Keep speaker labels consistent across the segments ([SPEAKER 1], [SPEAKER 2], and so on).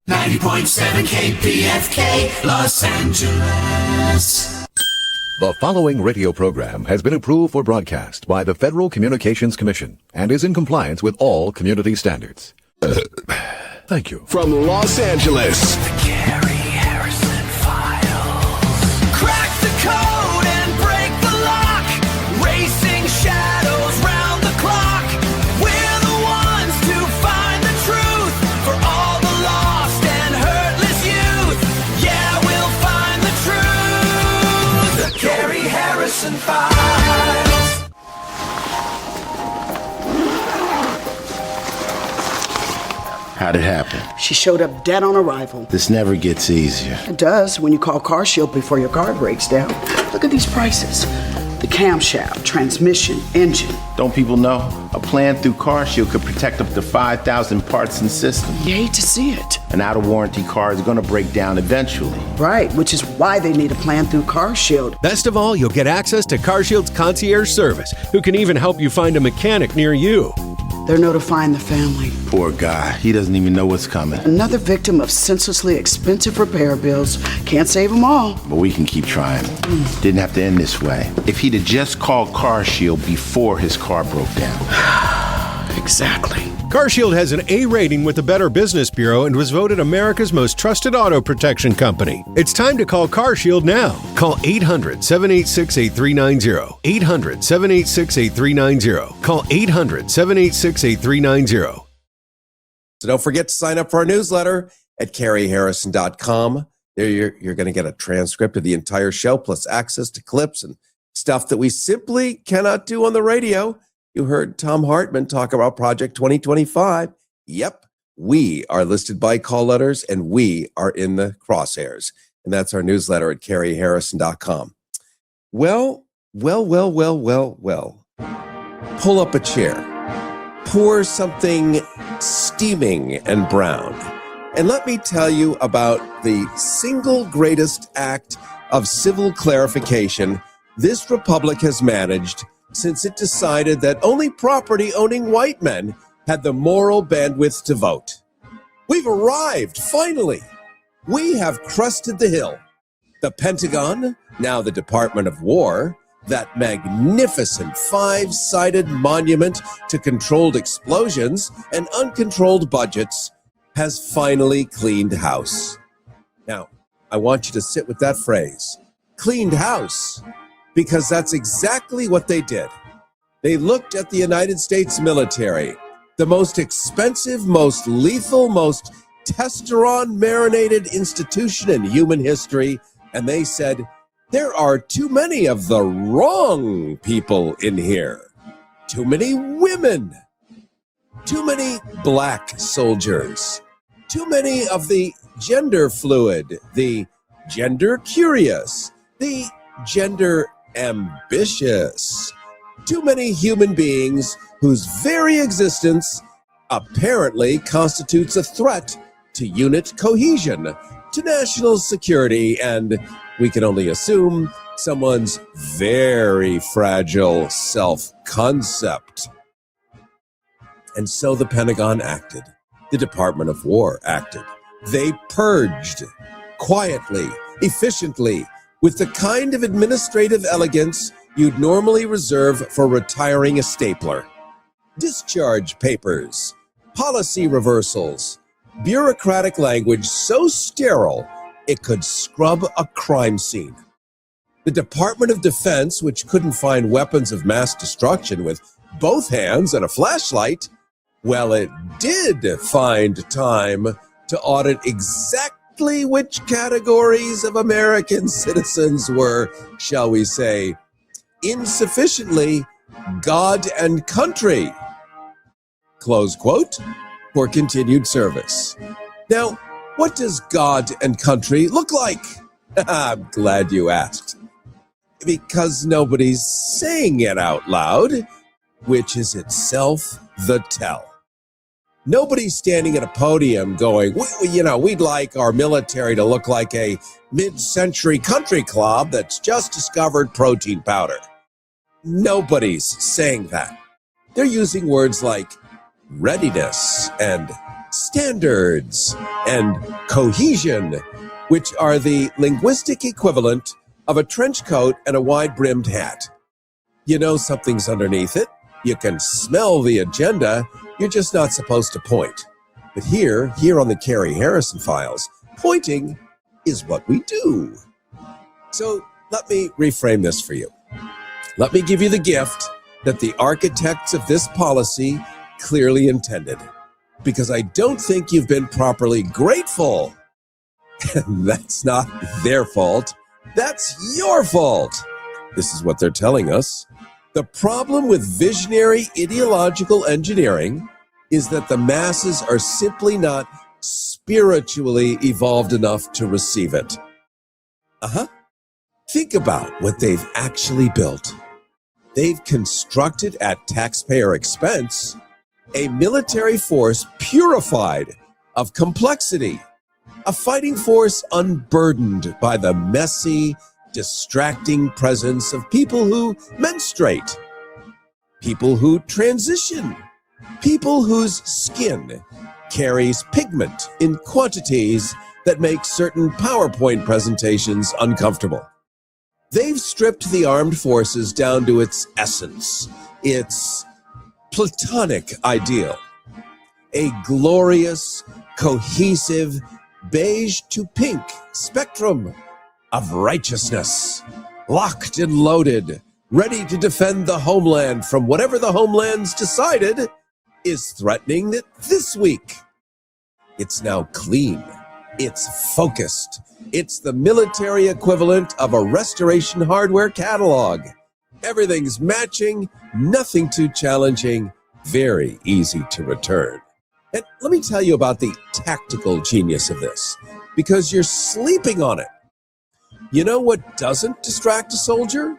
[SPEAKER 1] 90.7 KPFK, Los Angeles.
[SPEAKER 2] The following radio program has been approved for broadcast by the Federal Communications Commission and is in compliance with all community standards. Thank you.
[SPEAKER 3] From Los Angeles,
[SPEAKER 1] The Cary Harrison Files. Crack the code and break the lock. Racing shadows round the clock. We're the ones to find the truth for all the lost and hurtless youth. Yeah, we'll find the truth. The Cary Harrison Files.
[SPEAKER 4] How'd it happen?
[SPEAKER 5] She showed up dead on arrival.
[SPEAKER 4] This never gets easier.
[SPEAKER 5] It does when you call Car Shield before your car breaks down. Look at these prices. The camshaft, transmission, engine.
[SPEAKER 4] Don't people know? A plan through Car Shield could protect up to 5,000 parts and systems.
[SPEAKER 5] You hate to see it.
[SPEAKER 4] An out-of-warranty car is going to break down eventually.
[SPEAKER 5] Right, which is why they need a plan through Car Shield.
[SPEAKER 6] Best of all, you'll get access to CarShield's concierge service, who can even help you find a mechanic near you.
[SPEAKER 5] They're notifying the family.
[SPEAKER 4] Poor guy. He doesn't even know what's coming.
[SPEAKER 5] Another victim of senselessly expensive repair bills. Can't save them all.
[SPEAKER 4] But we can keep trying. Didn't have to end this way. If he'd have just called Car Shield before his car broke down.
[SPEAKER 5] Exactly.
[SPEAKER 6] CarShield has an A rating with the Better Business Bureau and was voted America's most trusted auto protection company. It's time to call CarShield now. Call 800-786-8390. 800-786-8390. Call 800-786-8390.
[SPEAKER 7] So don't forget to sign up for our newsletter at caryharrison.com. There you're going to get a transcript of the entire show, plus access to clips and stuff that we simply cannot do on the radio. You heard Tom Hartman talk about Project 2025. Yep, we are listed by call letters, and we are in the crosshairs. And that's our newsletter at caryharrison.com. Well. Pull up a chair. Pour something steaming and brown. And let me tell you about the single greatest act of civil clarification this republic has managed since it decided that only property-owning white men had the moral bandwidth to vote. We've arrived, finally. We have crested the hill. The Pentagon, now the Department of War, that magnificent five-sided monument to controlled explosions and uncontrolled budgets, has finally cleaned house. Now, I want you to sit with that phrase, cleaned house, because that's exactly what they did. They looked at the United States military, the most expensive, most lethal, most testosterone-marinated institution in human history, and they said, there are too many of the wrong people in here. Too many women. Too many black soldiers. Too many of the gender fluid, the gender curious, the gender ambitious. Too many human beings whose very existence apparently constitutes a threat to unit cohesion, to national security, and we can only assume someone's very fragile self-concept. And so the Pentagon acted. The Department of War acted. They purged quietly, efficiently, with the kind of administrative elegance you'd normally reserve for retiring a stapler. Discharge papers, policy reversals, bureaucratic language so sterile it could scrub a crime scene. The Department of Defense, which couldn't find weapons of mass destruction with both hands and a flashlight, well, it did find time to audit exactly which categories of American citizens were, shall we say, insufficiently God and country, close quote, for continued service. Now, what does God and country look like? I'm glad you asked. Because nobody's saying it out loud, which is itself the tell. Nobody's standing at a podium going, we'd like our military to look like a mid-century country club that's just discovered protein powder. Nobody's saying that. They're using words like readiness and standards, and cohesion, which are the linguistic equivalent of a trench coat and a wide-brimmed hat. You know something's underneath it. You can smell the agenda. You're just not supposed to point. But here on the Cary Harrison Files, pointing is what we do. So let me reframe this for you. Let me give you the gift that the architects of this policy clearly intended, because I don't think you've been properly grateful. And that's not their fault. That's your fault. This is what they're telling us. The problem with visionary ideological engineering is that the masses are simply not spiritually evolved enough to receive it. Think about what they've actually built. They've constructed at taxpayer expense a military force purified of complexity, a fighting force unburdened by the messy, distracting presence of people who menstruate, people who transition, people whose skin carries pigment in quantities that make certain PowerPoint presentations uncomfortable. They've stripped the armed forces down to its essence, its platonic ideal, a glorious, cohesive, beige to pink spectrum of righteousness, locked and loaded, ready to defend the homeland from whatever the homeland's decided is threatening it this week. It's now clean. It's focused. It's the military equivalent of a restoration hardware catalog. Everything's matching, nothing too challenging, very easy to return. And let me tell you about the tactical genius of this, because you're sleeping on it. You know what doesn't distract a soldier?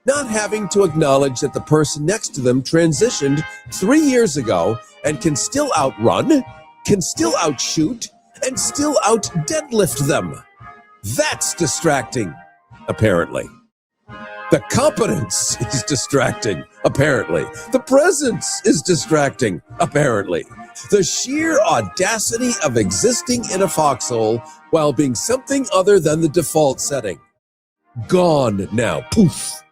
[SPEAKER 7] Not having to acknowledge that the person next to them transitioned 3 years ago and can still outrun, can still outshoot, and still out-deadlift them. That's distracting, apparently. The competence is distracting, apparently. The presence is distracting, apparently. The sheer audacity of existing in a foxhole while being something other than the default setting. Gone now. Poof.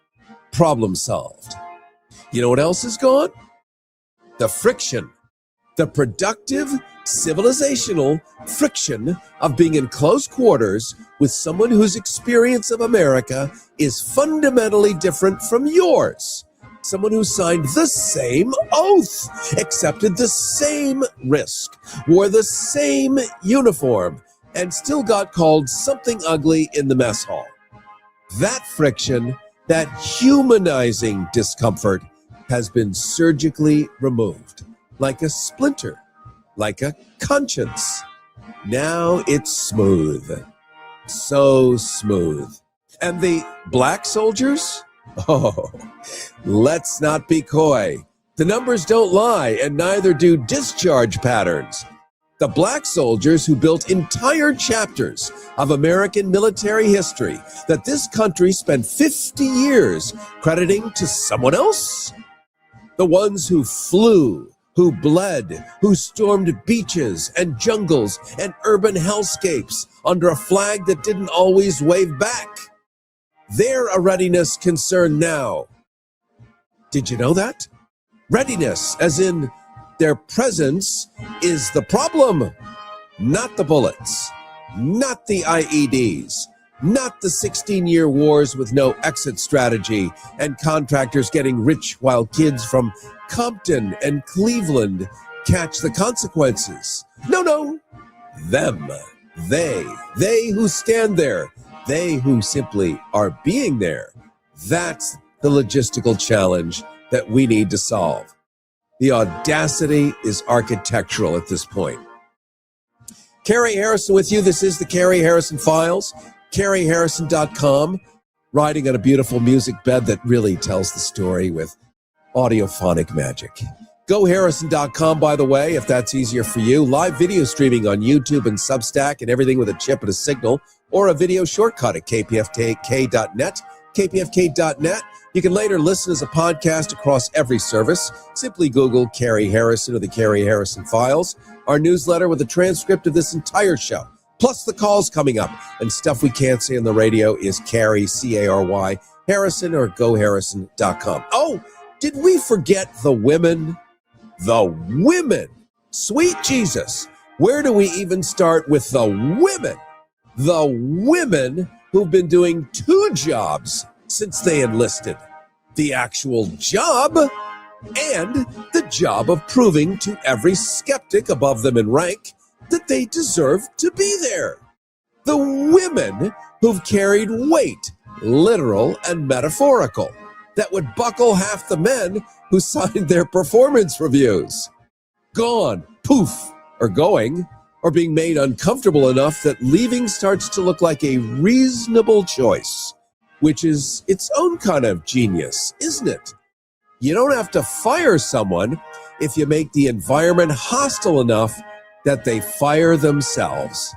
[SPEAKER 7] Problem solved. You know what else is gone? The friction. The productive, civilizational friction of being in close quarters with someone whose experience of America is fundamentally different from yours. Someone who signed the same oath, accepted the same risk, wore the same uniform, and still got called something ugly in the mess hall. That friction, that humanizing discomfort, has been surgically removed, like a splinter, like a conscience. Now it's smooth. So smooth. And the black soldiers? Oh, let's not be coy. The numbers don't lie, and neither do discharge patterns. The black soldiers who built entire chapters of American military history that this country spent 50 years crediting to someone else? The ones who flew, who bled, who stormed beaches and jungles and urban hellscapes under a flag that didn't always wave back. They're a readiness concern now. Did you know that? Readiness, as in their presence, is the problem, not the bullets, not the IEDs, not the 16-year wars with no exit strategy and contractors getting rich while kids from Compton and Cleveland catch the consequences. No, them, they who stand there, they who simply are being there. That's the logistical challenge that we need to solve. The audacity is architectural at this point. Cary Harrison with you. This is the Cary Harrison Files, CaryHarrison.com, riding on a beautiful music bed that really tells the story with audiophonic magic. GoHarrison.com, by the way, if that's easier for you. Live video streaming on YouTube and Substack and everything with a chip and a signal, or a video shortcut at kpfk.net. kpfk.net. You can later listen as a podcast across every service. Simply Google Cary Harrison or the Cary Harrison Files. Our newsletter with a transcript of this entire show, plus the calls coming up and stuff we can't say on the radio is Cary, C-A-R-Y, Harrison or goharrison.com. Oh, did we forget the women? The women. Sweet Jesus. Where do we even start with the women? The women who've been doing two jobs since they enlisted. The actual job and the job of proving to every skeptic above them in rank that they deserve to be there. The women who've carried weight, literal and metaphorical, that would buckle half the men who signed their performance reviews. Gone, poof, or going, or being made uncomfortable enough that leaving starts to look like a reasonable choice, which is its own kind of genius, isn't it? You don't have to fire someone if you make the environment hostile enough that they fire themselves.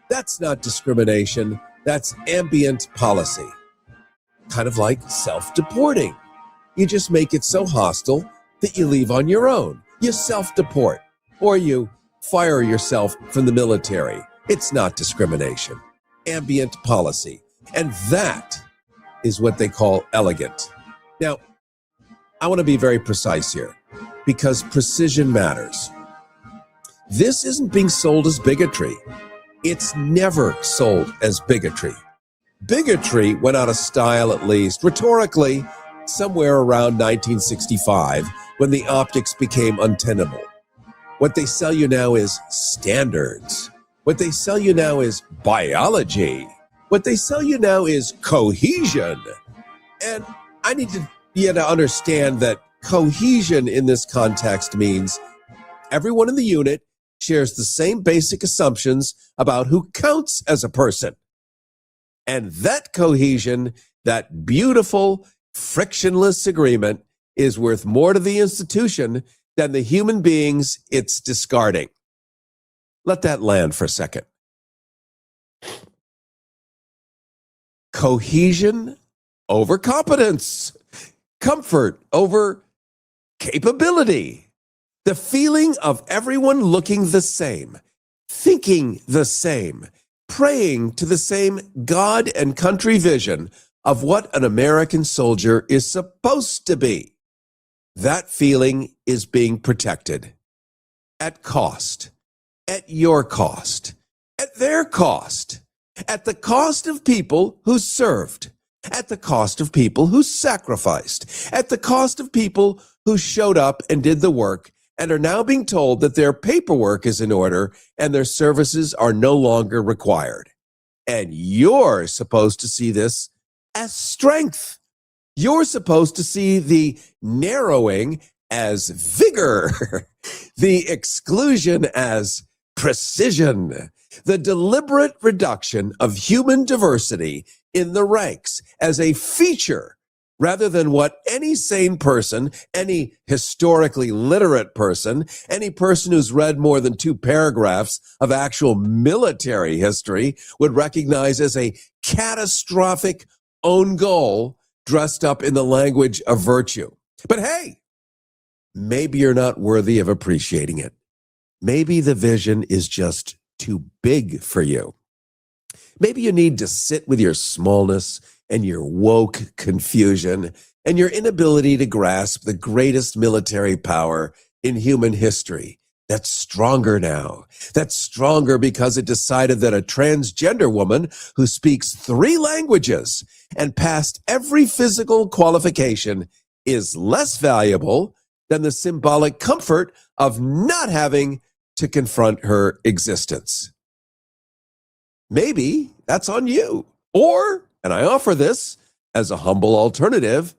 [SPEAKER 7] That's not discrimination, that's ambient policy. Kind of like self-deporting. You just make it so hostile that you leave on your own. You self-deport, or you fire yourself from the military. It's not discrimination. Ambient policy. And that is what they call elegant. Now, I want to be very precise here because precision matters. This isn't being sold as bigotry. It's never sold as bigotry. Bigotry went out of style, at least rhetorically, somewhere around 1965 when the optics became untenable. What they sell you now is standards. What they sell you now is biology. What they sell you now is cohesion. And I need you to understand that cohesion in this context means everyone in the unit shares the same basic assumptions about who counts as a person. And that cohesion, that beautiful, frictionless agreement, is worth more to the institution than the human beings it's discarding. Let that land for a second. Cohesion over competence. Comfort over capability. The feeling of everyone looking the same, thinking the same, praying to the same God and country vision of what an American soldier is supposed to be. That feeling is being protected at cost, at your cost, at their cost, at the cost of people who served, at the cost of people who sacrificed, at the cost of people who showed up and did the work and are now being told that their paperwork is in order and their services are no longer required. And you're supposed to see this as strength. You're supposed to see the narrowing as vigor, the exclusion as precision, the deliberate reduction of human diversity in the ranks as a feature rather than what any sane person, any historically literate person, any person who's read more than 2 paragraphs of actual military history would recognize as a catastrophic own goal dressed up in the language of virtue. But hey, maybe you're not worthy of appreciating it. Maybe the vision is just too big for you. Maybe you need to sit with your smallness and your woke confusion and your inability to grasp the greatest military power in human history. That's stronger now. That's stronger because it decided that a transgender woman who speaks 3 languages and passed every physical qualification is less valuable than the symbolic comfort of not having to confront her existence. Maybe that's on you. Or, and I offer this as a humble alternative,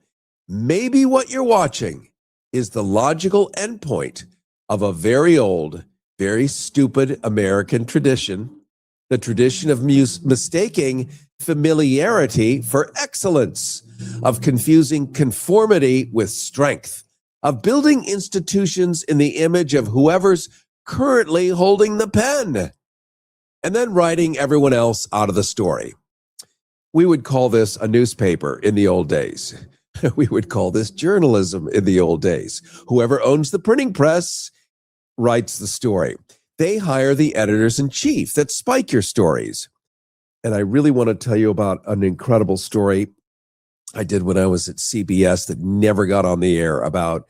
[SPEAKER 7] maybe what you're watching is the logical endpoint of a very old, very stupid American tradition, the tradition of mistaking familiarity for excellence, of confusing conformity with strength, of building institutions in the image of whoever's currently holding the pen, and then writing everyone else out of the story. We would call this a newspaper in the old days. We would call this journalism in the old days. Whoever owns the printing press writes the story. They hire the editors in chief that spike your stories. And I really want to tell you about an incredible story I did when I was at CBS that never got on the air about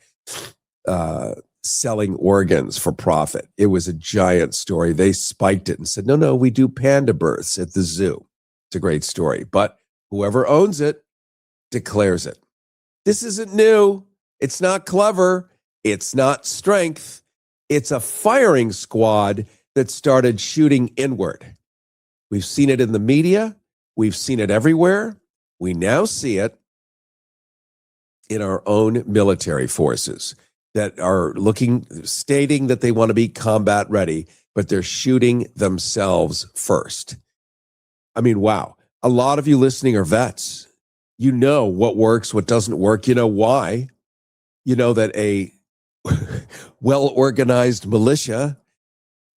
[SPEAKER 7] selling organs for profit. It was a giant story. They spiked it and said, no, we do panda births at the zoo. It's a great story. But whoever owns it declares it. This isn't new. It's not clever. It's not strength. It's a firing squad that started shooting inward. We've seen it in the media. We've seen it everywhere. We now see it in our own military forces that are stating that they want to be combat ready, but they're shooting themselves first. I mean, wow. A lot of you listening are vets. You know what works, what doesn't work. You know why. You know that a well-organized militia,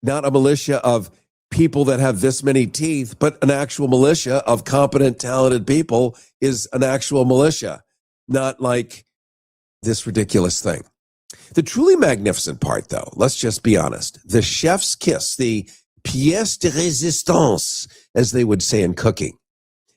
[SPEAKER 7] not a militia of people that have this many teeth, but an actual militia of competent, talented people is an actual militia, not like this ridiculous thing. The truly magnificent part, though, let's just be honest, the chef's kiss, the pièce de résistance, as they would say in cooking,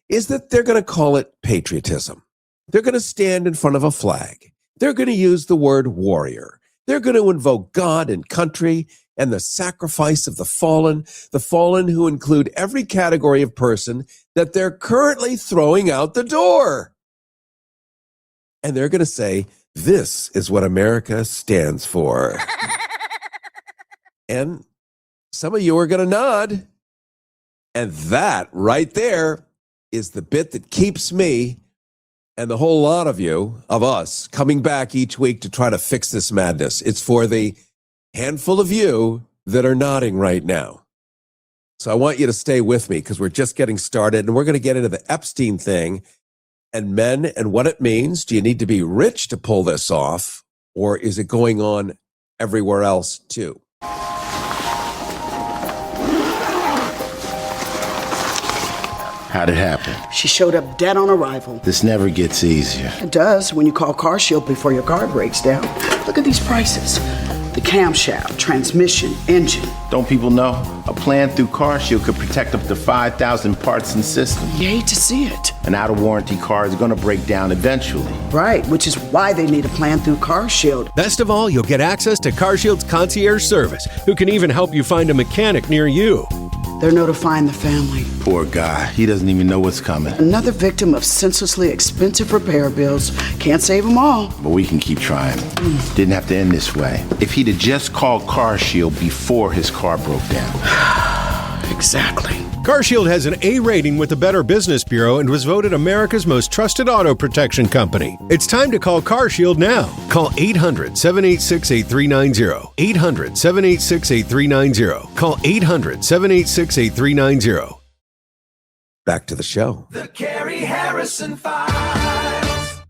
[SPEAKER 7] is that they're going to call it patriotism. They're going to stand in front of a flag. They're going to use the word warrior. They're going to invoke God and country and the sacrifice of the fallen who include every category of person that they're currently throwing out the door. And they're going to say, this is what America stands for. And some of you are going to nod. And that right there is the bit that keeps me and the whole lot of you, of us, coming back each week to try to fix this madness. It's for the handful of you that are nodding right now. So I want you to stay with me because we're just getting started and we're going to get into the Epstein thing and men and what it means. Do you need to be rich to pull this off, or is it going on everywhere else too?
[SPEAKER 4] How'd it happen?
[SPEAKER 5] She showed up dead on arrival.
[SPEAKER 4] This never gets easier.
[SPEAKER 5] It does when you call CarShield before your car breaks down. Look at these prices. The camshaft, transmission, engine.
[SPEAKER 4] Don't people know? A plan through CarShield could protect up to 5,000 parts and systems.
[SPEAKER 5] You hate to see it.
[SPEAKER 4] An out-of-warranty car is going to break down eventually.
[SPEAKER 5] Right, which is why they need a plan through CarShield.
[SPEAKER 6] Best of all, you'll get access to CarShield's concierge service, who can even help you find a mechanic near you.
[SPEAKER 5] They're notifying the family.
[SPEAKER 4] Poor guy. He doesn't even know what's coming.
[SPEAKER 5] Another victim of senselessly expensive repair bills. Can't save them all.
[SPEAKER 4] But we can keep trying. Didn't have to end this way. If he'd have just called CarShield before his car broke down.
[SPEAKER 5] Exactly.
[SPEAKER 6] CarShield has an A rating with the Better Business Bureau and was voted America's most trusted auto protection company. It's time to call CarShield now. Call 800-786-8390. 800-786-8390. Call 800-786-8390. Back to the show.
[SPEAKER 1] The Cary Harrison Files.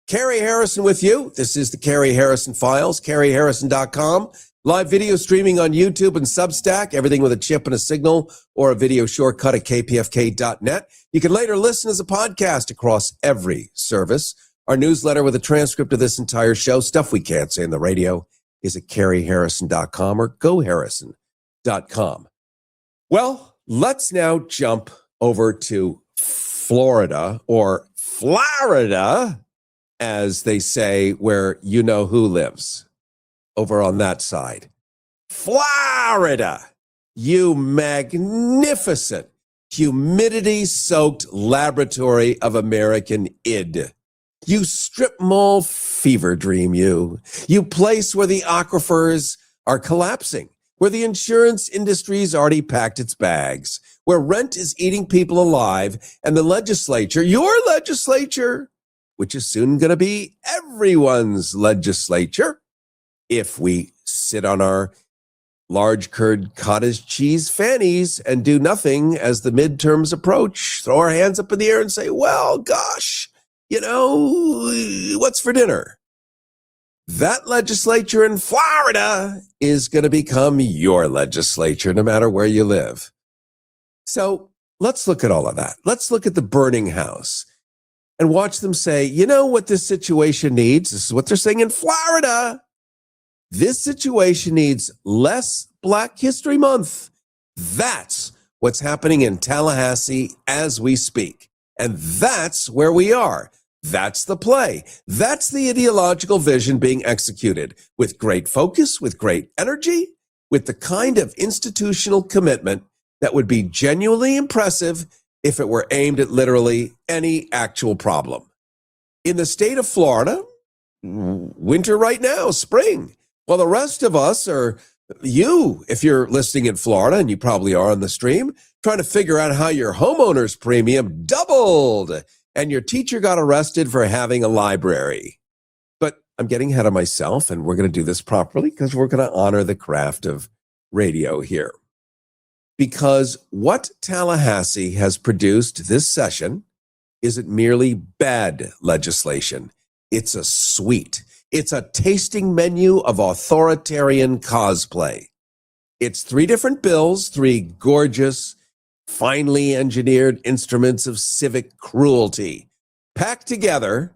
[SPEAKER 7] Cary Harrison with you. This is the Cary Harrison Files, CaryHarrison.com. Live video streaming on YouTube and Substack, everything with a chip and a signal or a video shortcut at kpfk.net. You can later listen as a podcast across every service. Our newsletter with a transcript of this entire show, stuff we can't say on the radio, is at CaryHarrison.com or GoHarrison.com. Well, let's now jump over to Florida, or Florida, as they say, where you know who lives. Over on that side. Florida, you magnificent, humidity-soaked laboratory of American id. You strip mall fever dream, you place where the aquifers are collapsing, where the insurance industry's already packed its bags, where rent is eating people alive, and the legislature, your legislature, which is soon going to be everyone's legislature, if we sit on our large curd cottage cheese fannies and do nothing as the midterms approach, throw our hands up in the air and say, well, gosh, what's for dinner? That legislature in Florida is going to become your legislature no matter where you live. So let's look at all of that. Let's look at the burning house and watch them say, you know what this situation needs? This is what they're saying in Florida. This situation needs less Black History Month. That's what's happening in Tallahassee as we speak. And that's where we are. That's the play. That's the ideological vision being executed with great focus, with great energy, with the kind of institutional commitment that would be genuinely impressive if it were aimed at literally any actual problem. In the state of Florida, winter right now, spring. While the rest of us are, you, if you're listening in Florida, and you probably are on the stream, trying to figure out how your homeowner's premium doubled and your teacher got arrested for having a library. But I'm getting ahead of myself, and we're going to do this properly because we're going to honor the craft of radio here. Because what Tallahassee has produced this session isn't merely bad legislation. It's a sweet. It's a tasting menu of authoritarian cosplay. It's 3 different bills, 3 gorgeous, finely engineered instruments of civic cruelty, packed together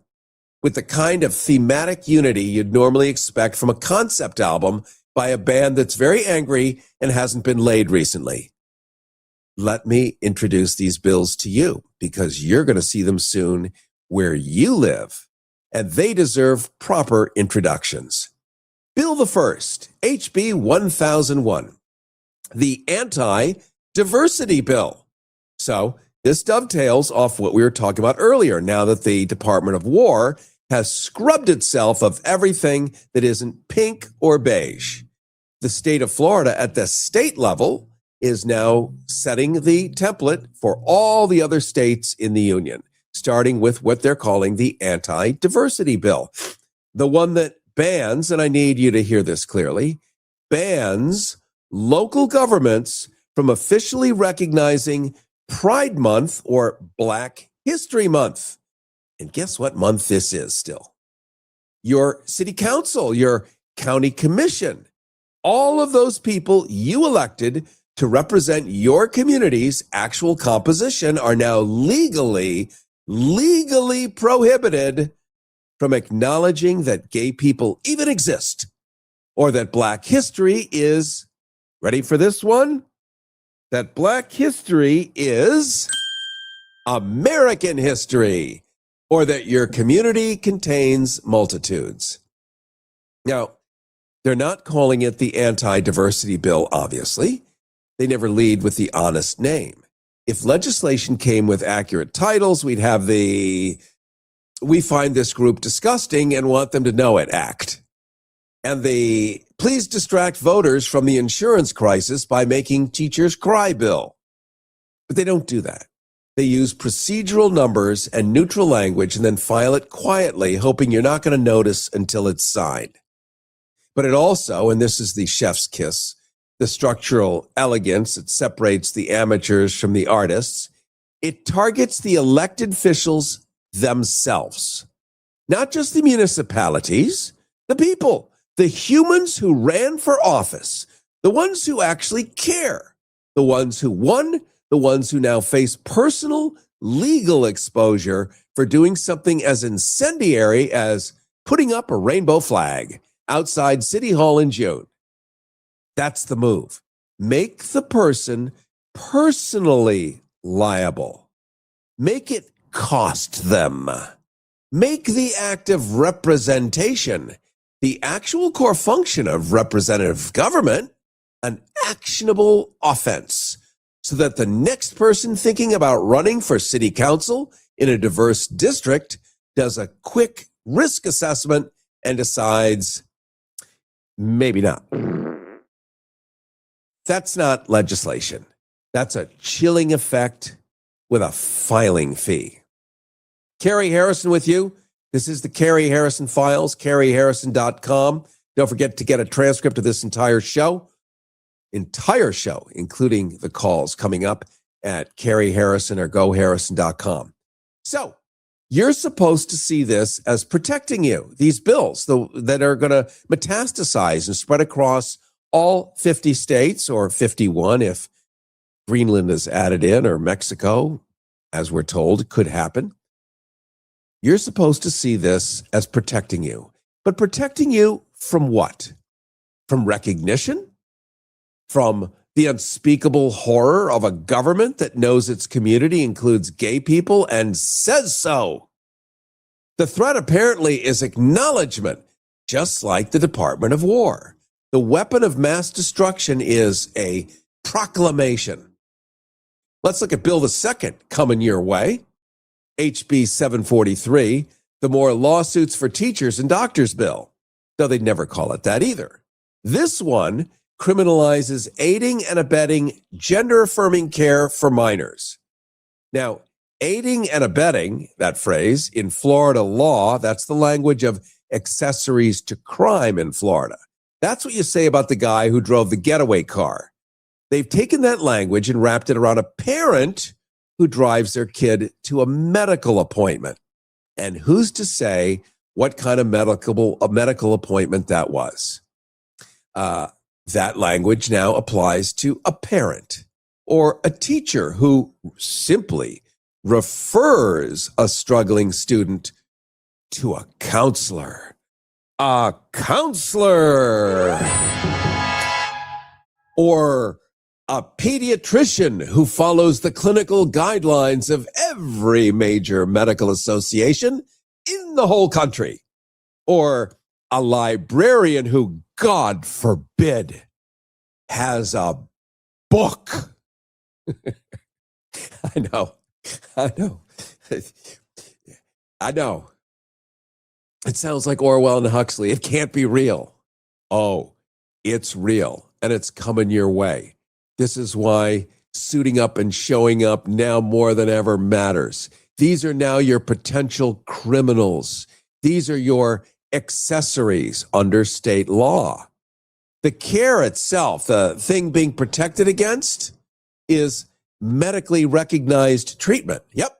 [SPEAKER 7] with the kind of thematic unity you'd normally expect from a concept album by a band that's very angry and hasn't been laid recently. Let me introduce these bills to you because you're going to see them soon where you live, and they deserve proper introductions. Bill the first, HB 1001, the Anti-Diversity Bill. So this dovetails off what we were talking about earlier, now that the Department of War has scrubbed itself of everything that isn't pink or beige. The state of Florida at the state level is now setting the template for all the other states in the union, starting with what they're calling the Anti-Diversity Bill. The one that bans, and I need you to hear this clearly, bans local governments from officially recognizing Pride Month or Black History Month. And guess what month this is still? Your city council, your county commission, all of those people you elected to represent your community's actual composition are now legally prohibited from acknowledging that gay people even exist, or that Black history is, ready for this one? That Black history is American history, or that your community contains multitudes. Now, they're not calling it the Anti-Diversity Bill, obviously. They never lead with the honest name. If legislation came with accurate titles, we'd have the "we find this group disgusting and want them to know it" act, and the "please distract voters from the insurance crisis by making teachers cry" bill. But they don't do that. They use procedural numbers and neutral language and then file it quietly, hoping you're not going to notice until it's signed. But it also, and this is the chef's kiss, the structural elegance that separates the amateurs from the artists, it targets the elected officials themselves. Not just the municipalities, the people, the humans who ran for office, the ones who actually care, the ones who won, the ones who now face personal legal exposure for doing something as incendiary as putting up a rainbow flag outside City Hall in June. That's the move. Make the person personally liable. Make it cost them. Make the act of representation, the actual core function of representative government, an actionable offense, so that the next person thinking about running for city council in a diverse district does a quick risk assessment and decides, maybe not. That's not legislation. That's a chilling effect with a filing fee. Cary Harrison with you. This is the Cary Harrison Files, CaryHarrison.com. Don't forget to get a transcript of this entire show, including the calls coming up at Cary Harrison or GoHarrison.com. So you're supposed to see this as protecting you, these bills that are going to metastasize and spread across all 50 states, or 51 if Greenland is added in, or Mexico, as we're told, could happen. You're supposed to see this as protecting you. But protecting you from what? From recognition? From the unspeakable horror of a government that knows its community includes gay people and says so. The threat apparently is acknowledgement, just like the Department of War. The weapon of mass destruction is a proclamation. Let's look at Bill II coming your way. HB 743, the More Lawsuits for Teachers and Doctors Bill. Though they'd never call it that either. This one criminalizes aiding and abetting gender-affirming care for minors. Now, aiding and abetting, that phrase, in Florida law, that's the language of accessories to crime in Florida. That's what you say about the guy who drove the getaway car. They've taken that language and wrapped it around a parent who drives their kid to a medical appointment. And who's to say what kind of medical appointment that was? That language now applies to a parent or a teacher who simply refers a struggling student to a counselor. A counselor! Or a pediatrician who follows the clinical guidelines of every major medical association in the whole country. Or a librarian who, God forbid, has a book. I know. It sounds like Orwell and Huxley. It can't be real. Oh, it's real, and it's coming your way. This is why suiting up and showing up now more than ever matters. These are now your potential criminals. These are your accessories under state law. The care itself, the thing being protected against, is medically recognized treatment. Yep.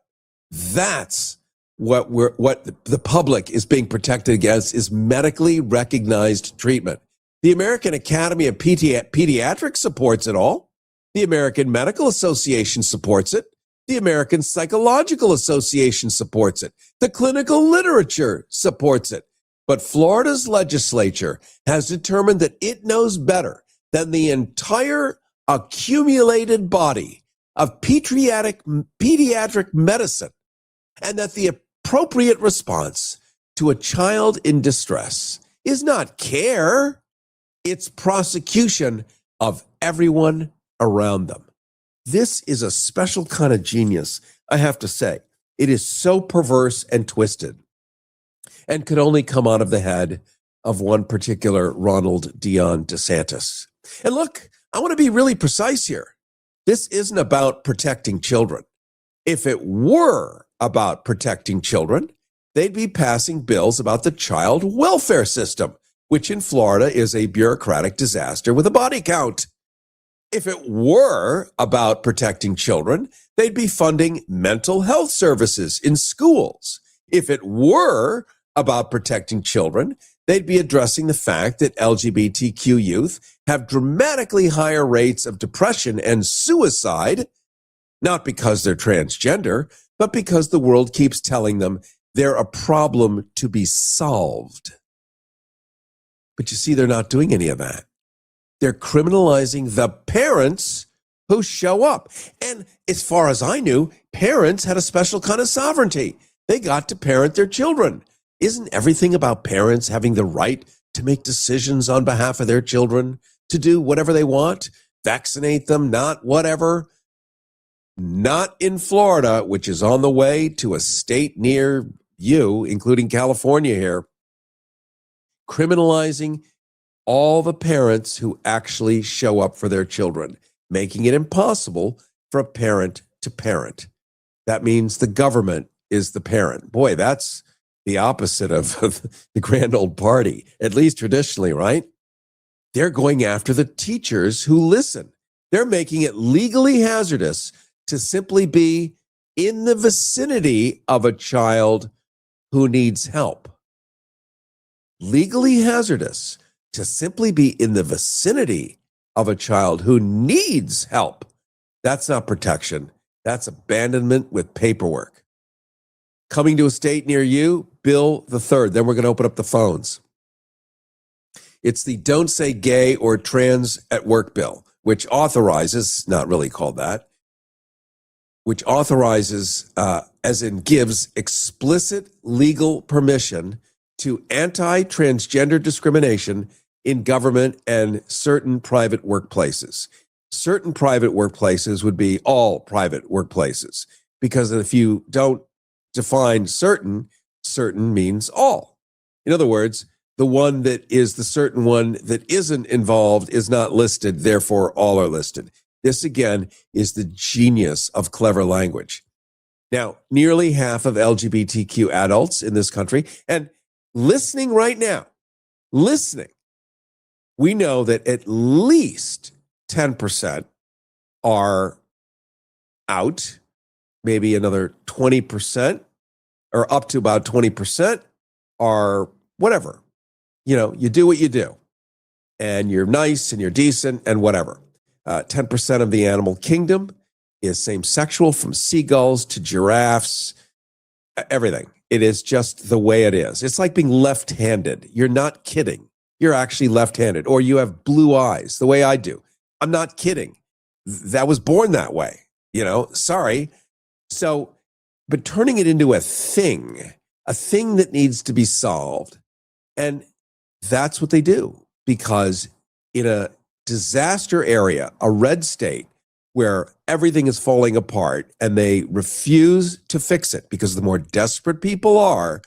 [SPEAKER 7] That's what the public is being protected against, is medically recognized treatment. The American Academy of Pediatrics supports it all. The American Medical Association supports it. The American Psychological Association supports it. The clinical literature supports it. But Florida's legislature has determined that it knows better than the entire accumulated body of pediatric medicine, and that the appropriate response to a child in distress is not care, it's prosecution of everyone around them. This is a special kind of genius, I have to say. It is so perverse and twisted, and could only come out of the head of one particular Ronald Dion DeSantis. And look, I want to be really precise here. This isn't about protecting children. If it were about protecting children, they'd be passing bills about the child welfare system, which in Florida is a bureaucratic disaster with a body count. If it were about protecting children, they'd be funding mental health services in schools. If it were about protecting children, they'd be addressing the fact that LGBTQ youth have dramatically higher rates of depression and suicide, not because they're transgender, but because the world keeps telling them they're a problem to be solved. But you see, they're not doing any of that. They're criminalizing the parents who show up. And as far as I knew, parents had a special kind of sovereignty. They got to parent their children. Isn't everything about parents having the right to make decisions on behalf of their children, to do whatever they want, vaccinate them, not whatever? Not in Florida, which is on the way to a state near you, including California here, criminalizing all the parents who actually show up for their children, making it impossible for a parent to parent. That means the government is the parent. Boy, that's the opposite of the grand old party, at least traditionally, right? They're going after the teachers who listen. They're making it legally hazardous to simply be in the vicinity of a child who needs help. Legally hazardous to simply be in the vicinity of a child who needs help. That's not protection. That's abandonment with paperwork. Coming to a state near you, Bill the Third. Then we're going to open up the phones. It's the Don't Say Gay or Trans at Work bill, which authorizes, not really called that, which authorizes, as in gives explicit legal permission to anti-transgender discrimination in government and certain private workplaces. Certain private workplaces would be all private workplaces, because if you don't define certain, certain means all. In other words, the one that is the certain one that isn't involved is not listed, therefore all are listed. This, again, is the genius of clever language. Now, nearly half of LGBTQ adults in this country, and listening right now, we know that at least 10% are out, maybe another 20%, or up to about 20% are whatever. You know, you do what you do, and you're nice and you're decent and whatever. 10% of the animal kingdom is same-sexual, from seagulls to giraffes, everything. It is just the way it is. It's like being left-handed. You're not kidding. You're actually left-handed, or you have blue eyes, the way I do. I'm not kidding. That was born that way, sorry. So, but turning it into a thing that needs to be solved. And that's what they do, because in a disaster area, a red state where everything is falling apart, and they refuse to fix it, because the more desperate people are,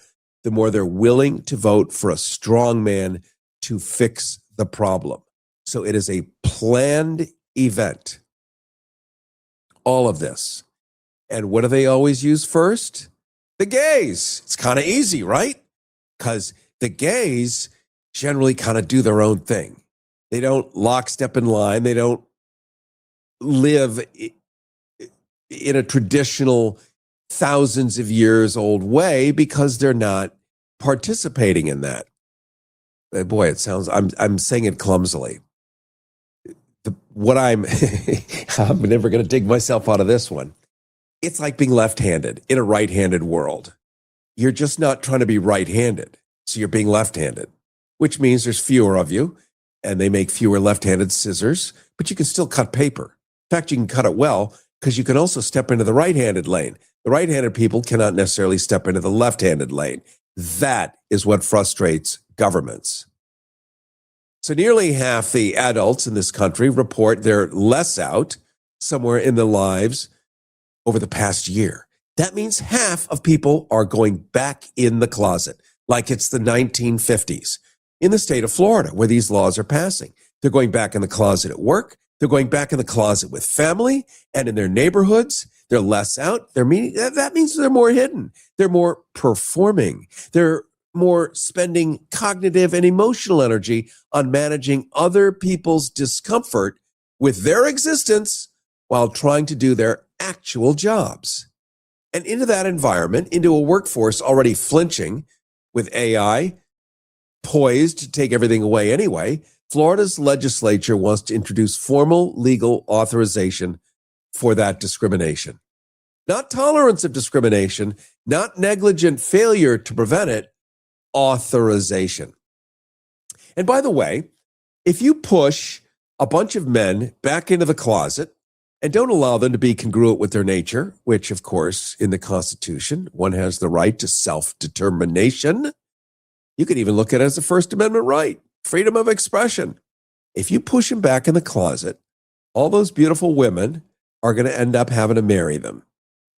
[SPEAKER 7] the more they're willing to vote for a strong man to fix the problem. So it is a planned event, all of this. And what do they always use first? The gays. It's kind of easy, right? Because the gays generally kind of do their own thing. They don't lockstep in line. They don't live in a traditional thousands of years old way, because they're not participating in that. Boy, it sounds, I'm saying it clumsily. I'm never going to dig myself out of this one. It's like being left-handed in a right-handed world. You're just not trying to be right-handed, so you're being left-handed, which means there's fewer of you, and they make fewer left-handed scissors, but you can still cut paper. In fact, you can cut it well, because you can also step into the right-handed lane. The right-handed people cannot necessarily step into the left-handed lane. That is what frustrates governments. So nearly half the adults in this country report they're less out somewhere in their lives over the past year. That means half of people are going back in the closet, like it's the 1950s in the state of Florida, where these laws are passing. They're going back in the closet at work. They're going back in the closet with family and in their neighborhoods. They're less out. That means they're more hidden. They're more performing. They're more spending cognitive and emotional energy on managing other people's discomfort with their existence while trying to do their actual jobs. And into that environment, into a workforce already flinching with AI poised to take everything away anyway, Florida's legislature wants to introduce formal legal authorization for that discrimination. Not tolerance of discrimination, not negligent failure to prevent it, authorization. And by the way, if you push a bunch of men back into the closet and don't allow them to be congruent with their nature, which, of course, in the Constitution, one has the right to self-determination. You could even look at it as a First Amendment right, freedom of expression. If you push them back in the closet, all those beautiful women are going to end up having to marry them,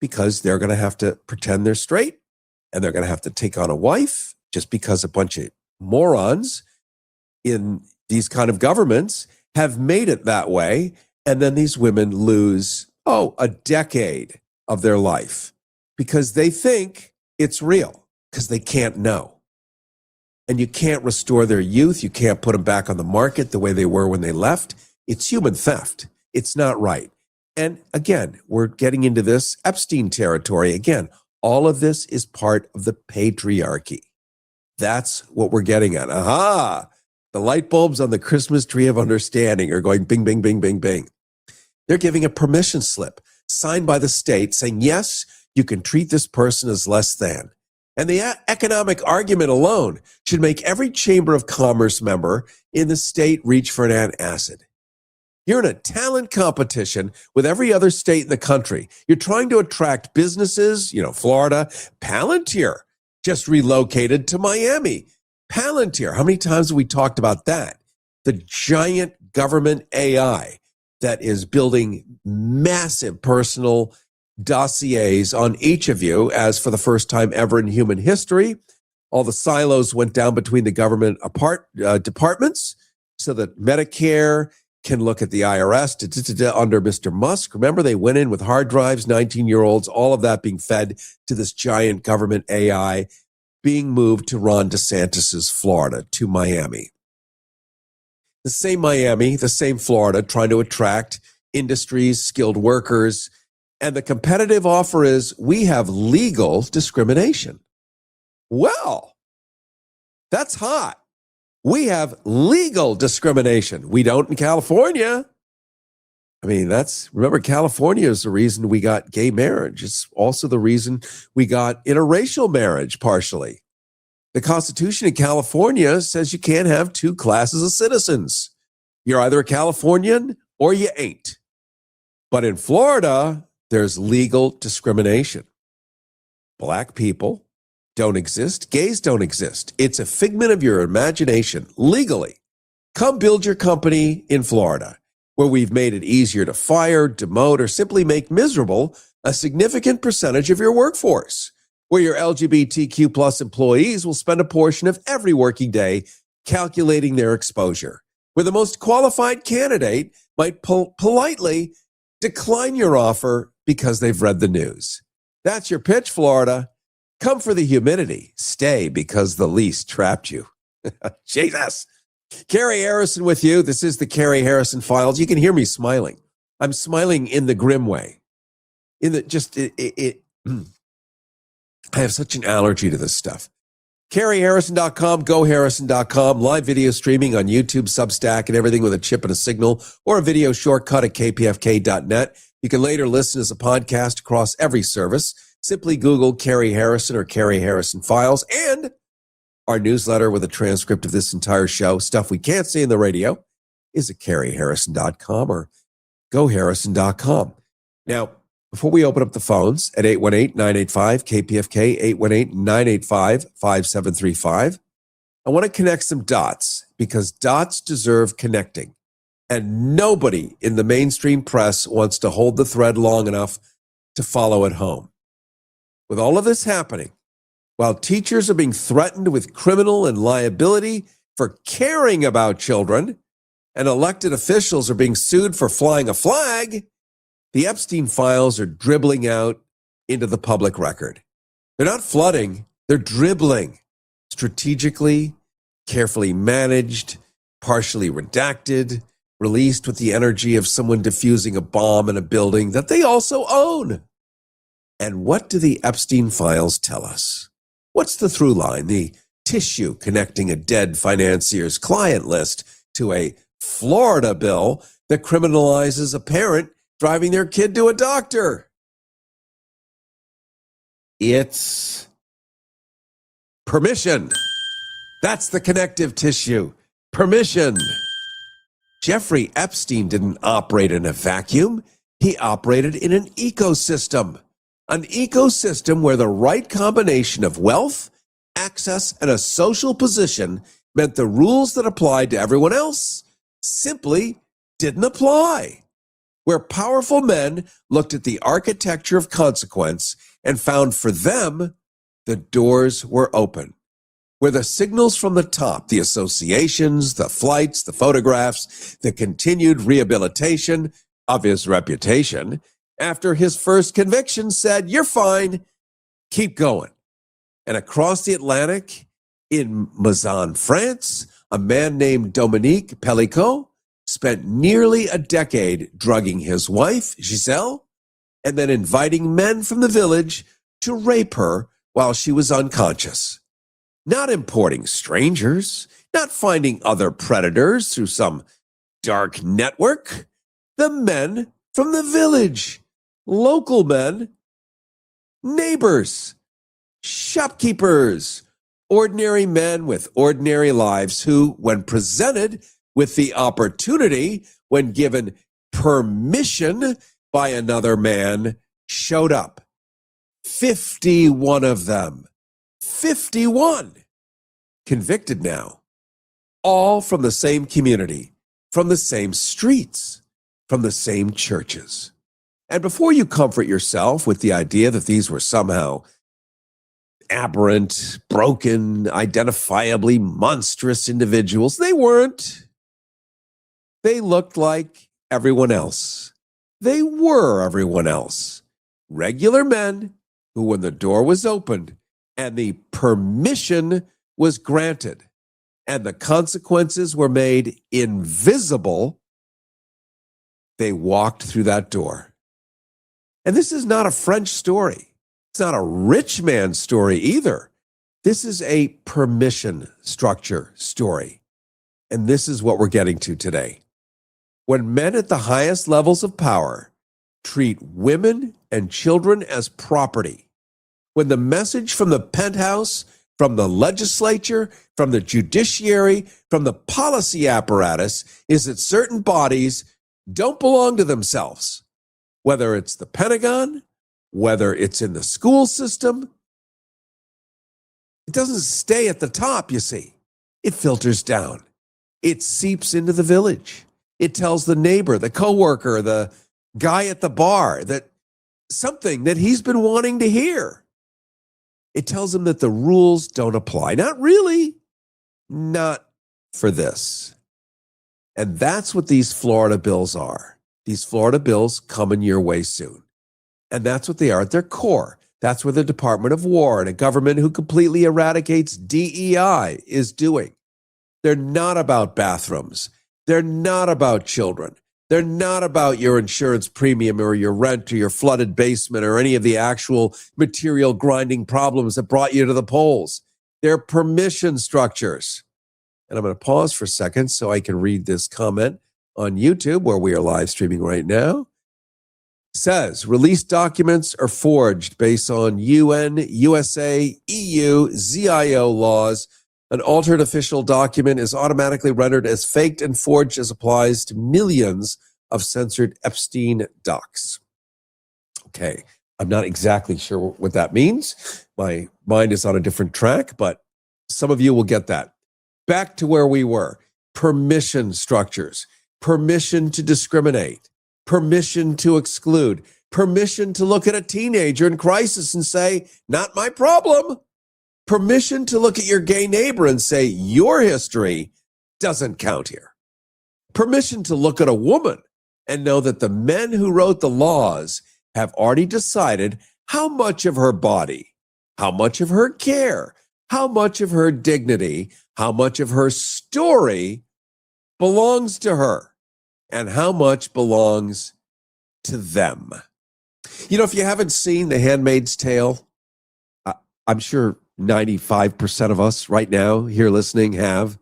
[SPEAKER 7] because they're going to have to pretend they're straight, and they're going to have to take on a wife, just because a bunch of morons in these kind of governments have made it that way. And then these women lose, a decade of their life, because they think it's real, because they can't know. And you can't restore their youth. You can't put them back on the market the way they were when they left. It's human theft. It's not right. And again, we're getting into this Epstein territory. Again, all of this is part of the patriarchy. That's what we're getting at. Aha! The light bulbs on the Christmas tree of understanding are going bing, bing, bing, bing, bing. They're giving a permission slip signed by the state saying, yes, you can treat this person as less than. And the economic argument alone should make every Chamber of Commerce member in the state reach for an antacid. You're in a talent competition with every other state in the country. You're trying to attract businesses, Florida. Palantir just relocated to Miami. Palantir, how many times have we talked about that? The giant government AI that is building massive personal dossiers on each of you, as for the first time ever in human history, all the silos went down between the government departments so that Medicare can look at the IRS under Mr. Musk. Remember, they went in with hard drives, 19-year-olds, all of that being fed to this giant government AI being moved to Ron DeSantis's Florida, to Miami. The same Miami, the same Florida, trying to attract industries, skilled workers. And the competitive offer is, we have legal discrimination. Well, that's hot. We have legal discrimination. We don't in California. I mean, remember, California is the reason we got gay marriage. It's also the reason we got interracial marriage, partially. The Constitution in California says you can't have two classes of citizens. You're either a Californian or you ain't. But in Florida, there's legal discrimination. Black people don't exist. Gays don't exist. It's a figment of your imagination, legally. Come build your company in Florida, where we've made it easier to fire, demote, or simply make miserable a significant percentage of your workforce, where your LGBTQ plus employees will spend a portion of every working day calculating their exposure, where the most qualified candidate might politely decline your offer because they've read the news. That's your pitch, Florida. Come for the humidity. Stay because the lease trapped you. Jesus. Cary Harrison with you. This is the Cary Harrison Files. You can hear me smiling. I'm smiling in the grim way. I have such an allergy to this stuff. CaryHarrison.com, GoHarrison.com, live video streaming on YouTube, Substack, and everything with a chip and a signal, or a video shortcut at kpfk.net. You can later listen as a podcast across every service. Simply Google Cary Harrison or Cary Harrison Files, and our newsletter with a transcript of this entire show, stuff we can't say in the radio, is at CaryHarrison.com or GoHarrison.com. Now, before we open up the phones at 818-985-KPFK, 818-985-5735, I want to connect some dots, because dots deserve connecting. And nobody in the mainstream press wants to hold the thread long enough to follow it home. With all of this happening, while teachers are being threatened with criminal and liability for caring about children, and elected officials are being sued for flying a flag, the Epstein files are dribbling out into the public record. They're not flooding, they're dribbling. Strategically, carefully managed, partially redacted, released with the energy of someone defusing a bomb in a building that they also own. And what do the Epstein files tell us? What's the through line, the tissue connecting a dead financier's client list to a Florida bill that criminalizes a parent driving their kid to a doctor? It's permission. That's the connective tissue. Permission. Jeffrey Epstein didn't operate in a vacuum. He operated in an ecosystem. An ecosystem where the right combination of wealth, access, and a social position meant the rules that applied to everyone else simply didn't apply. Where powerful men looked at the architecture of consequence and found for them the doors were open. Where the signals from the top, the associations, the flights, the photographs, the continued rehabilitation of his reputation after his first conviction said, you're fine, keep going. And across the Atlantic, in Mazan, France, a man named Dominique Pellicot spent nearly a decade drugging his wife, Giselle, and then inviting men from the village to rape her while she was unconscious. Not importing strangers, not finding other predators through some dark network. The men from the village, local men, neighbors, shopkeepers, ordinary men with ordinary lives who, when presented with the opportunity, when given permission by another man, showed up. 51 of them. 51 convicted now. All from the same community, from the same streets, from the same churches. And before you comfort yourself with the idea that these were somehow aberrant, broken, identifiably monstrous individuals, they weren't. They looked like everyone else. They were everyone else. Regular men who, when the door was opened and the permission was granted and the consequences were made invisible, they walked through that door. And this is not a French story. It's not a rich man's story either. This is a permission structure story. And this is what we're getting to today. When men at the highest levels of power treat women and children as property, when the message from the penthouse, from the legislature, from the judiciary, from the policy apparatus is that certain bodies don't belong to themselves, whether it's the Pentagon, whether it's in the school system, it doesn't stay at the top, you see. It filters down. It seeps into the village. It tells the neighbor, the coworker, the guy at the bar that something that he's been wanting to hear. It tells him that the rules don't apply. Not really. Not for this. And that's what these Florida bills are. These Florida bills coming your way soon. And that's what they are at their core. That's what the Department of War and a government who completely eradicates DEI is doing. They're not about bathrooms. They're not about children. They're not about your insurance premium or your rent or your flooded basement or any of the actual material grinding problems that brought you to the polls. They're permission structures. And I'm going to pause for a second so I can read this comment on YouTube where we are live streaming right now. It says, released documents are forged based on UN, USA, EU, ZIO laws. An altered official document is automatically rendered as faked and forged as applies to millions of censored Epstein docs. Okay, I'm not exactly sure what that means. My mind is on a different track, but some of you will get that. Back to where we were. Permission structures, permission to discriminate, permission to exclude, permission to look at a teenager in crisis and say, not my problem. Permission to look at your gay neighbor and say, your history doesn't count here. Permission to look at a woman and know that the men who wrote the laws have already decided how much of her body, how much of her care, how much of her dignity, how much of her story belongs to her and how much belongs to them. You know, if you haven't seen The Handmaid's Tale, I'm sure 95% of us right now here listening have.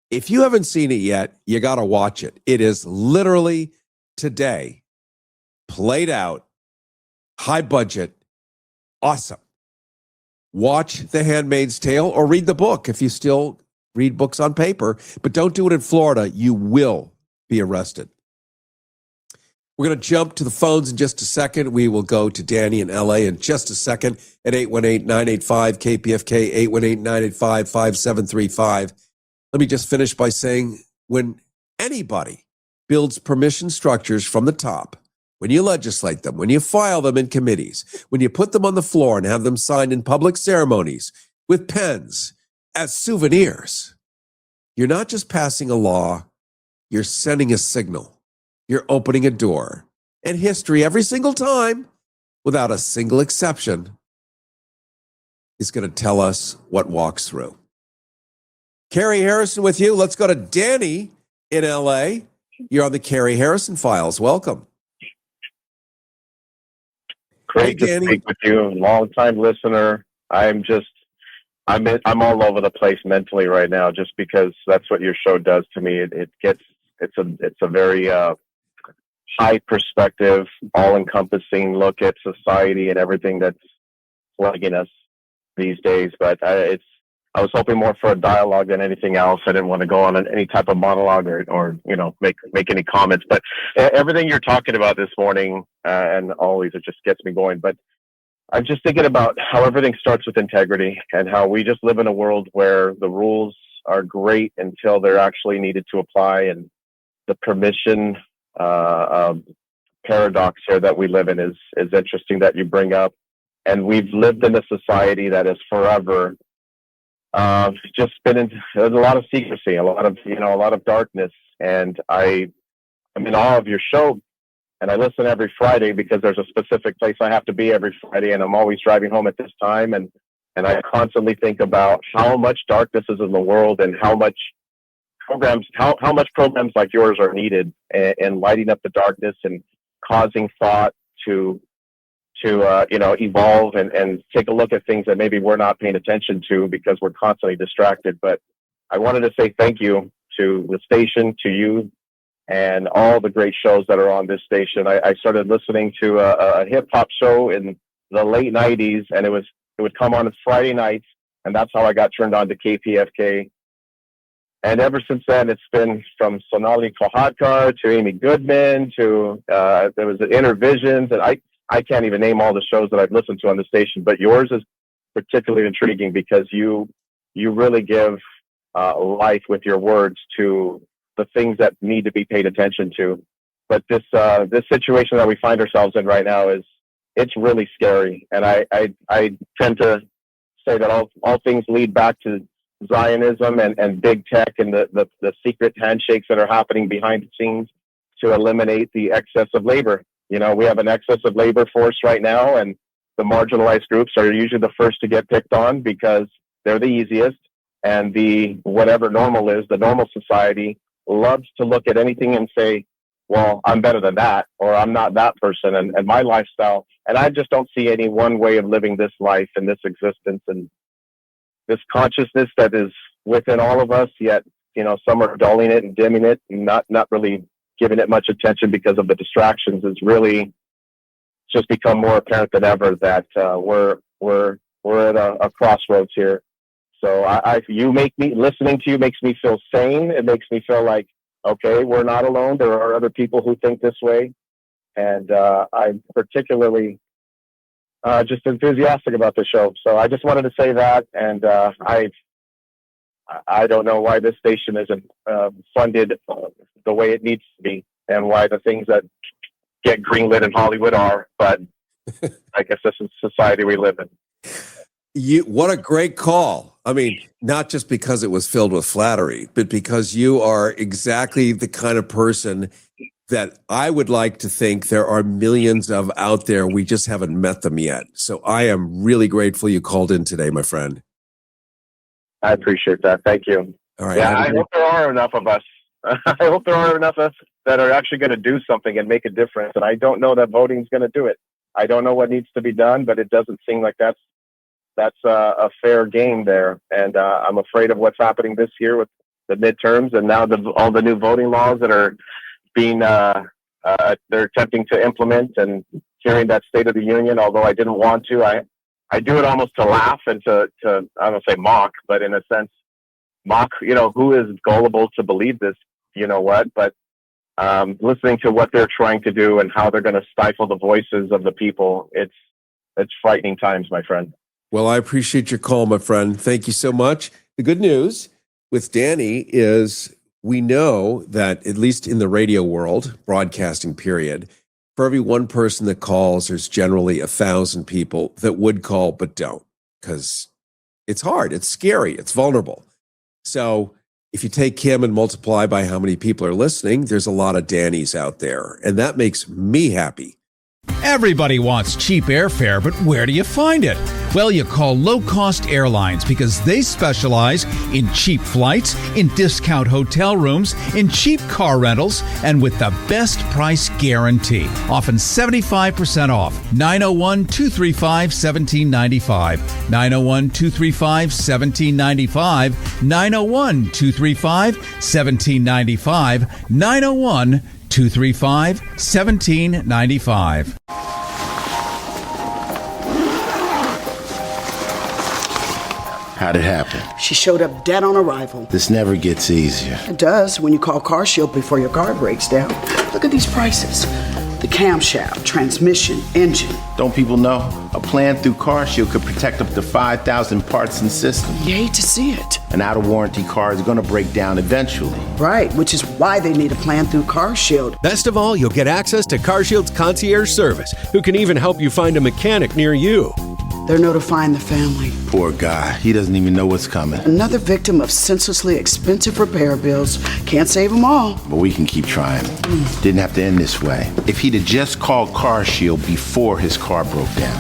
[SPEAKER 7] If you haven't seen it yet, you got to watch it. It is literally today played out, high budget, awesome. Watch The Handmaid's Tale or read the book if you still read books on paper, but don't do it in Florida. You will be arrested. We're going to jump to the phones in just a second. We will go to Danny in LA in just a second at 818-985-KPFK, 818-985-5735. Let me just finish by saying when anybody builds permission structures from the top, when you legislate them, when you file them in committees, when you put them on the floor and have them signed in public ceremonies with pens as souvenirs, you're not just passing a law, you're sending a signal. You're opening a door. And history, every single time, without a single exception, is going to tell us what walks through. Cary Harrison with you. Let's go to Danny in LA. You're on the Cary Harrison Files. Welcome.
[SPEAKER 8] Great to speak with you. Long-time listener. I'm all over the place mentally right now, just because that's what your show does to me. It's a very high perspective, all-encompassing look at society and everything that's plaguing us these days. But I was hoping more for a dialogue than anything else. I didn't want to go on any type of monologue or make any comments. But everything you're talking about this morning and always, it just gets me going. But I'm just thinking about how everything starts with integrity and how we just live in a world where the rules are great until they're actually needed to apply. And the permission paradox here that we live in is interesting that you bring up. And we've lived in a society that is forever just been there's a lot of secrecy, a lot of darkness. And I'm in awe of your show. And I listen every Friday because there's a specific place I have to be every Friday, and I'm always driving home at this time. And I constantly think about how much darkness is in the world and how much programs like yours are needed in lighting up the darkness and causing thought to evolve and take a look at things that maybe we're not paying attention to because we're constantly distracted. But I wanted to say thank you to the station, to you, and all the great shows that are on this station. I started listening to a hip hop show in the late 90s, and it would come on Friday nights, and that's how I got turned on to KPFK. And ever since then, it's been from Sonali Kohadkar to Amy Goodman to there was the Intervisions, and I can't even name all the shows that I've listened to on the station, but yours is particularly intriguing because you really give life with your words to the things that need to be paid attention to. But this situation that we find ourselves in right now it's really scary. And I tend to say that all things lead back to Zionism and big tech and the secret handshakes that are happening behind the scenes to eliminate the excess of labor. We have an excess of labor force right now, and the marginalized groups are usually the first to get picked on because they're the easiest. And the whatever normal is, the normal society loves to look at anything and say, well, I'm better than that, or I'm not that person, and my lifestyle. And I just don't see any one way of living this life and this existence and this consciousness that is within all of us, yet, some are dulling it and dimming it and not really giving it much attention because of the distractions. It's really just become more apparent than ever that we're at a crossroads here. So listening to you makes me feel sane. It makes me feel like, okay, we're not alone. There are other people who think this way. And I'm particularly just enthusiastic about the show. So I just wanted to say that. And I don't know why this station isn't funded the way it needs to be and why the things that get greenlit in Hollywood are. But I guess this is the society we live in.
[SPEAKER 7] What a great call. I mean, not just because it was filled with flattery, but because you are exactly the kind of person that I would like to think there are millions of out there. We just haven't met them yet. So I am really grateful you called in today, my friend.
[SPEAKER 8] I appreciate that. Thank you.
[SPEAKER 7] All right.
[SPEAKER 8] Yeah, I hope there are enough of us. I hope there are enough of us that are actually going to do something and make a difference. And I don't know that voting is going to do it. I don't know what needs to be done, but it doesn't seem like that's a fair game there. And I'm afraid of what's happening this year with the midterms and now all the new voting laws that are being they're attempting to implement, and hearing that State of the Union, although I didn't want to, I do it almost to laugh and to I don't say mock, but in a sense mock, who is gullible to believe this, but listening to what they're trying to do and how they're going to stifle the voices of the people, it's frightening times, my friend.
[SPEAKER 7] Well, I appreciate your call, my friend. Thank you so much. The good news with Danny is we know that, at least in the radio world, broadcasting period, for every one person that calls, there's generally 1,000 people that would call but don't, because it's hard, it's scary, it's vulnerable. So if you take Kim and multiply by how many people are listening, there's a lot of Dannys out there, and that makes me happy.
[SPEAKER 9] Everybody wants cheap airfare, but where do you find it? Well, you call low-cost airlines because they specialize in cheap flights, in discount hotel rooms, in cheap car rentals, and with the best price guarantee. Often 75% off. 901-235-1795. 901-235-1795. 901-235-1795. 901 235-1795.
[SPEAKER 4] How'd it happen?
[SPEAKER 5] She showed up dead on arrival.
[SPEAKER 4] This never gets easier.
[SPEAKER 5] It does when you call CarShield before your car breaks down. Look at these prices. The camshaft, transmission, engine.
[SPEAKER 4] Don't people know? A plan through CarShield could protect up to 5,000 parts and systems.
[SPEAKER 5] You hate to see it.
[SPEAKER 4] An out-of-warranty car is going to break down eventually.
[SPEAKER 5] Right, which is why they need a plan through CarShield.
[SPEAKER 6] Best of all, you'll get access to CarShield's concierge service, who can even help you find a mechanic near you.
[SPEAKER 5] They're notifying the family.
[SPEAKER 4] Poor guy. He doesn't even know what's coming.
[SPEAKER 5] Another victim of senselessly expensive repair bills. Can't save them all.
[SPEAKER 4] But we can keep trying. Didn't have to end this way. If he'd have just called CarShield before his car broke down.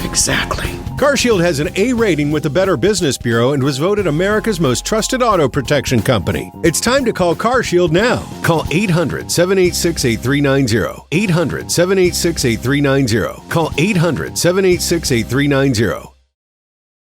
[SPEAKER 5] Exactly.
[SPEAKER 6] CarShield has an A rating with the Better Business Bureau and was voted America's most trusted auto protection company. It's time to call CarShield now. Call 800-786-8390. 800-786-8390. Call 800-786-8390.